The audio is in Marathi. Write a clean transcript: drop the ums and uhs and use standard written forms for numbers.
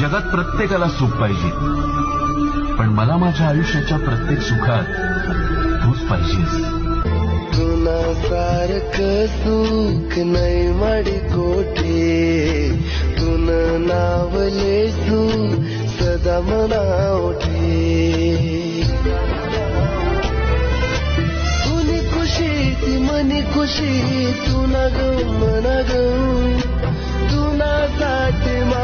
जगात प्रत्येकाला सुख पाहिजे, पण मला माझ्या आयुष्याच्या प्रत्येक सुखात तूच पाहिजेस. तुना सारखं सुख नाही माडी कोठे, तुन नावले तू सदा मना ओठे. तुनी खुशी ती मनी खुशी, तुना ग मना ग तुना साठी